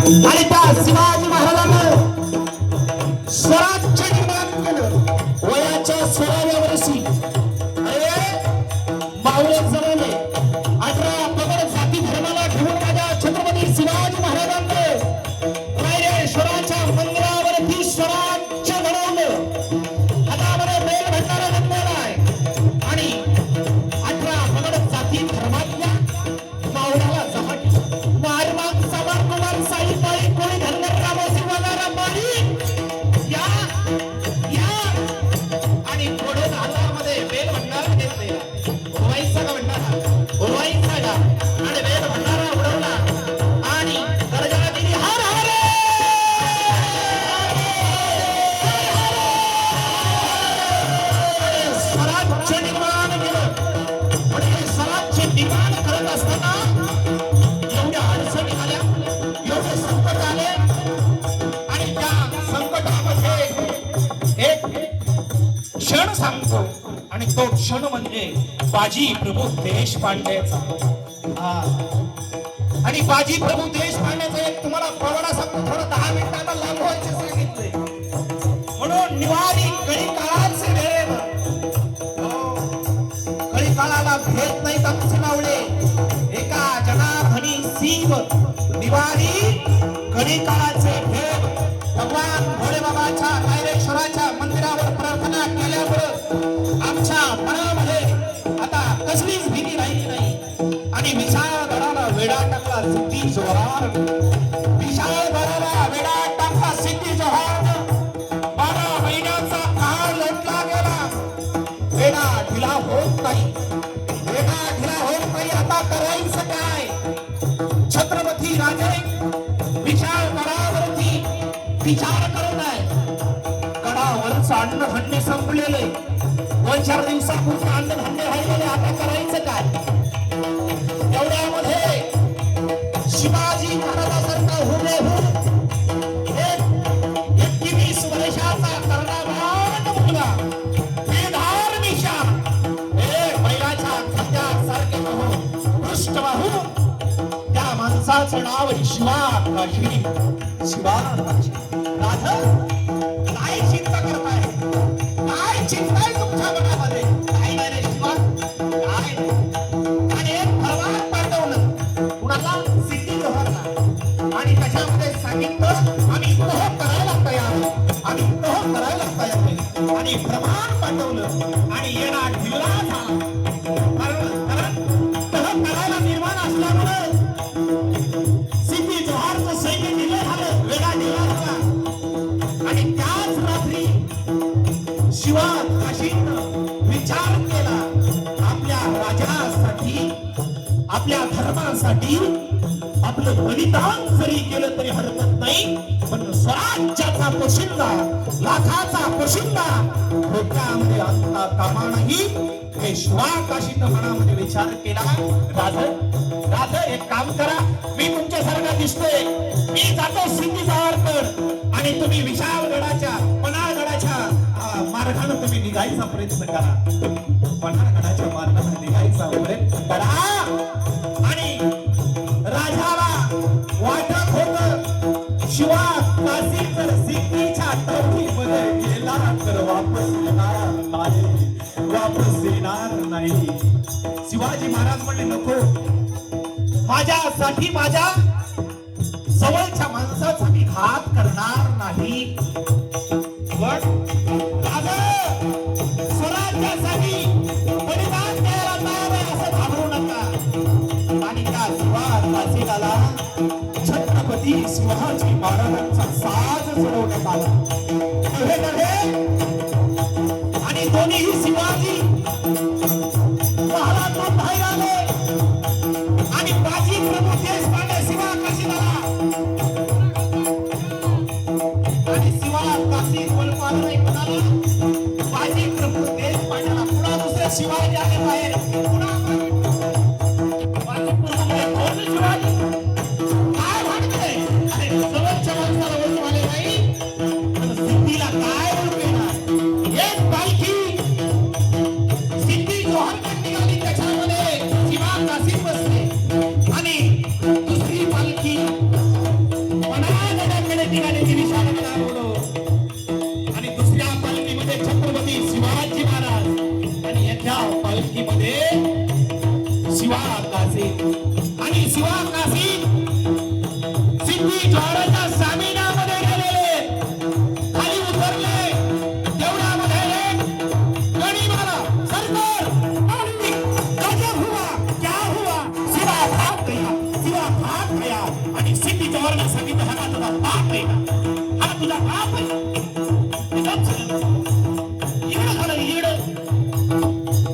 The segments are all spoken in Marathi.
आणि त्या शिवाजी महाराजांना स्वराज्य निर्माण केलं वयाच्या 16व्या वर्षी. अरे मावळे जमवले 18 पगड जाती धर्माला घेऊन माझ्या छत्रपती शिवाजी महाराजांनी रायरेश्वराच्या मंदिरावरती स्वराज्य घडवलं. हातामध्ये बेल भंडारा जमवला आहे आणि 18 पगड जाती धर्मातल्या मावळ्याला जमाडलं. मारमाग समान कुमार साई पाळी कोळी धनगर रामोसी वगारा माळी या आणि पुढे हातामध्ये बेल भंडारा घेतलेला. उरवाईचा का भंडारा उरवाईचा का आणि बेल भंडारा उडवला आणि गर्जना दिली हर हर स्वराज्य निर्माण केलं. म्हणजे स्वराज्य निर्माण करत असताना एवढ्या अडचणी आल्या एवढे संकट आले आणि त्या संकटामध्ये एक क्षण सांगतो आणि तो क्षण म्हणजे बाजी प्रभू देशपांडेचा. आणि बाजी प्रभू देशपांडेचा एक तुम्हाला पवाडा सांगतो. थोडं 10 मिनिटांना लांब व्हायचे सांगितले म्हणून निवारी कळी काळाचे वेळ कळी काळाला भेट नाही तपसे लावले एका जनाधनी शिव निवारी कळी काळाचे भेट. भगवान भोले बाबाच्या रायरेश्वराच्या मंदिरावर प्रार्थना केल्यावर आमच्या मनामध्ये आता कसलीच भीती राहिली नाही आणि विशाळ गडाला वेढा टाकला सिद्धी जोहार. विशाळ गडाला वेढा टाकला सिद्धी जोहार. 12 महिन्याचा काळ लोटला गेला. वेढा ढिला होत नाही. वेढा ढिला होत नाही. आता करायचं काय? छत्रपती राजे विशाळ गडावरती विचार करत आहे. गडावरचं अन्नधान्य संपलेले 2-4 दिवसापूर्वी अन्नधान्य राहिलेले. आता करायचं काय? एवढ्यामध्ये शिवाजी महाराजांसारखा हुबेहूब 21 वर्षाचा कर्णाभान मुलगा बेधार मिशा बैलाच्या खांद्यासारखे पृष्ठबाहू त्या माणसाचं नाव शिवा काशी. शिवा काशी. राधा काय चिंता करताय? काय चिंता आहे तुमच्या मनामध्ये? काय नाही रे शिवा काय? आणि एक फरमान पाठवलं कुणाला? सिद्धी जोहरला. आणि त्याच्यामध्ये सांगितलं आम्ही तह करायला तयार आम्ही तह करायला तयार नाही. आणि फरमान पाठवलं आणि येणा ढिल्ला झाला. कारण तह करायला निर्माण असल्यामुळे सिद्धी जोहरचं सैन्य दिलं झालं. वेळा दिला झाला आणि त्याच रात्री शिवा काशीनं विचार केला आपल्या राजासाठी आपल्या धर्मासाठी आपलं बलिदान जरी केलं तरी हरकत नाही पण स्वराज्याचा पोशिंदा लाखाचा पोशिंदा डोक्यामध्ये आणता कामा नाही. हे शिवा काशीनं मनामध्ये विचार केला. राधा एक काम करा. मी तुमच्यासारखा दिसतोय. मी जातो सिद्धी जोहरकडे आणि तुम्ही विशाळगडाच्या पन्हाळगडाच्या मार्गाने तुम्ही निघायचा प्रयत्न करा. पन्हाळगडाच्या मार्गाने निघायचा प्रयत्न करा. आणि राजाला वाटत होत शिवा काशी जर सिद्धीच्या टवरीमध्ये गेला तर वापस येणार नाही. शिवाजी महाराज म्हणले नको. माझ्यासाठी माझ्या जवळच्या माणसाचा मी घात करणार नाही. पण राजा स्वराज्यासाठी बलिदान द्यायला तयार आहे असं घाबरू नका. आणि त्या शिवाजीला छत्रपती शिवाजी महाराजांचा साज चढवण्यात आला. आणि दोन्ही शिवाजी महाराज बाहेर आले आणि बाजी प्रभू देशपांडे शिवा काशीला आणि शिवा काशी बोलपाल नाही म्हणाला. बाजी प्रभू देशपांडेला पुन्हा दुसरे शिवाजी आले बाहेर. पुन्हा बाजी प्रभू शिवाजी काय म्हणते? अरे जवळच्या माणसाला ओळखू आले नाही तर सिद्धीला काय ओळखू येणार? एक पालखी सिद्धी ज्वाराच्या सामिनामध्ये गेलेले खाली उतरले तेवढ्यामध्ये गणिमाला सरकार आणि गजब हुआ क्या हुआ शिवा भाग गया आणि सिद्धी ज्वाराने सांगितलं हा तुझा बाप आहे का हा तुझा बाप आहे इकडं झालं इकडं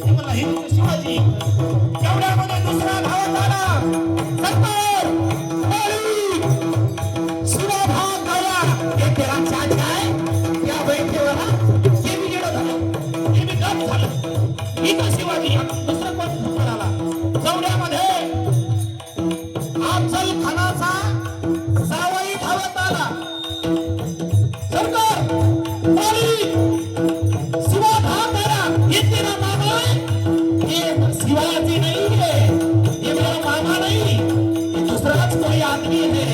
हे मला हे तुझं शिवाजी तेवढ्यामध्ये दुसरा धावत आला सरकार शिवा भाग गया हे तेरा चाचा है क्या बैठे वाला हे मी गेलो झालं हे मी गप झालं इथं शिवाजी दुसरं कोण धुकर आला तेवढ्यामध्ये अफजल खानाचा जावई धावत आला सरकार शिवा भाग गया ये तेरा मामा है ये शिवाजी नहीं है ये मेरा मामा नहीं ये दूसराच कोई आदमी है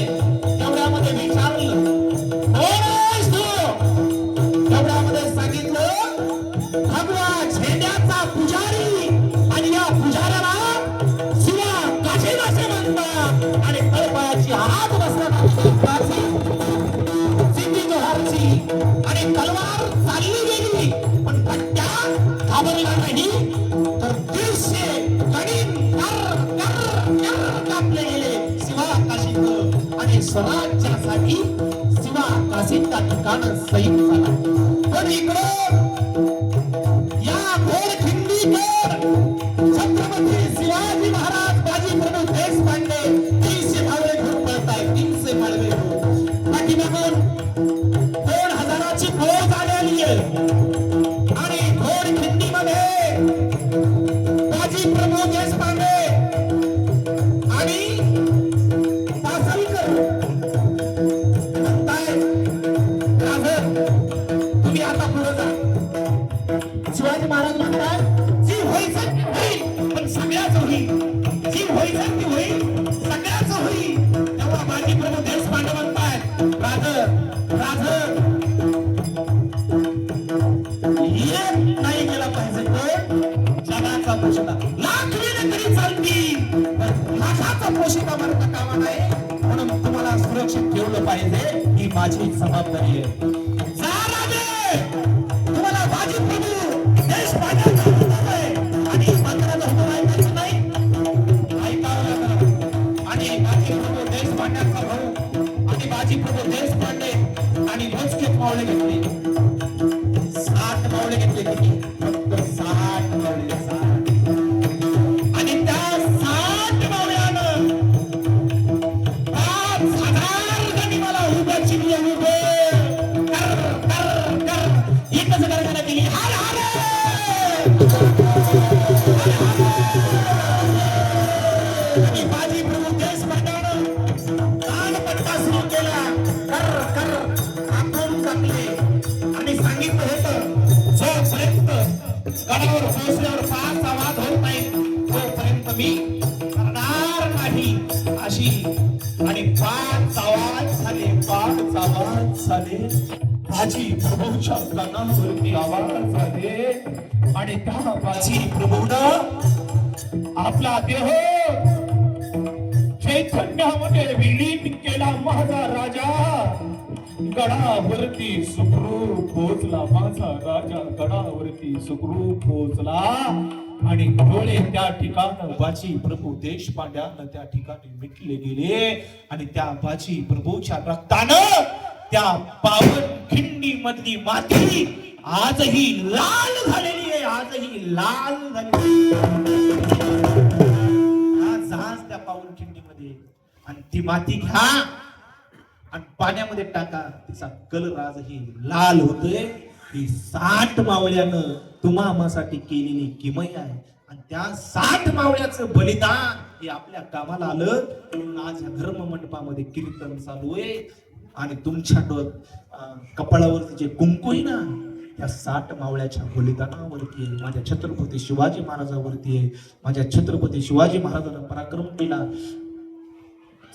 तेवढ्यामध्ये विचारलं कोण आहेस तू तेवढ्यामध्ये सांगितलं भगवा झेंड्याचा पुजारी आणि या पुजाऱ्याला शिवा काशीदासे म्हणतात आणि तळपायाची हात बसला सिद्धी जोहारची आणि तलवार चालली गेली पण पट्ट्या घाबरला नाही तर 150 गणित कर कापले गेले शिवा काशीत आणि स्वराज्यासाठी शिवा काशीच्या ठिकाण सैन झाला पण इकडं या घोडखिंडीकर छत्रपती शिवाजी महाराज बाजी प्रभू देशपांडे 300 मावळे घेऊन पळताय 300 मावळे घेऊन पाठीमागून 2000ची फौज आलेली आहे आणि घोडखिंडीमध्ये बाजी प्रभू देशपांडे आणि पासलकर म्हणताय राघव तुम्ही आता पुढे जा शिवाजी महाराज म्हणतात जी व्हायचं ती होईल पण सगळ्याच होईल जी व्हायचं ती होईल सगळ्याच होईल तेव्हा बाजी प्रभू देशपांडे म्हणताय राघव एक नाही गेला पाहिजे तो जगाचा पोशिता लाख वेळ तरी चालतील पण लाखाचा पोशिता मारता कामा नाही म्हणून तुम्हाला सुरक्षित ठेवलं पाहिजे ही माझी जबाबदारी आहे जा राजे तुम्हाला बाजी प्रभू देशपांड्याचा हुकूम आहे आणि मंत्र्याचा हुकूम ऐकायचं नाही ऐकावं लागलं आणि बाजी प्रभू देशपांड्याचा भाऊ आणि बाजी प्रभू देशपांडे आणि मोजकेच मावळे घेतले 60 मावळे घेतले किती फक्त 60 मावळे 60 आणि त्या 60 मावळ्यानं 5000 गनिमाला उभं चिरले उभे कर एकच गरजना केली हार हार आणि बाजी प्रभू देशपांड्यानं कानपट्टा सुरू केला कर आपण टाकले आणि सांगितलं होतं जोपर्यंत गडावर पोहोचल्यावर 5 आवाज होत नाही तोपर्यंत मी करणार नाही अशी आणि 5 आवाज झाले बाजी प्रभूच्या कानावरती आवाज आले आणि त्या बाजी प्रभूनं आपला देह चैतन्यामध्ये विलीन केला माझा राजा गडावरती सुखरूप पोहोचला माझा राजा गडावरती सुखरूप पोहोचला आणि डोळे त्या ठिकाणी बाजी प्रभू देशपांड्यानं त्या ठिकाणी मिटले गेले आणि त्या बाजी प्रभूच्या रक्तानं त्या पावन खिंडी मधली माती आजही लाल झालेली आहे आजही लाल झालेली आज त्या पावन खिंडीमध्ये आणि ती माती घ्या आणि पाण्यामध्ये टाका तिचा कलर आजही लाल होतोय ही 60 मावळ्यानं तुम्हासाठी केलेली किमया आहे आणि त्या 60 मावळ्याचं बलिदान हे आपल्या कामाला आलं म्हणून आज या धर्म मंडपामध्ये कीर्तन चालू आहे आणि तुमच्या कपाळावरती जे कुंकू आहे ना त्या 60 मावळ्याच्या बलिदानावरती आहे माझ्या छत्रपती शिवाजी महाराजांवरती आहे माझ्या छत्रपती शिवाजी महाराजांना पराक्रम केला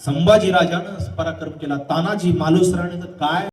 संभाजी राजानं पराक्रम केला तानाजी मालुसराने तर काय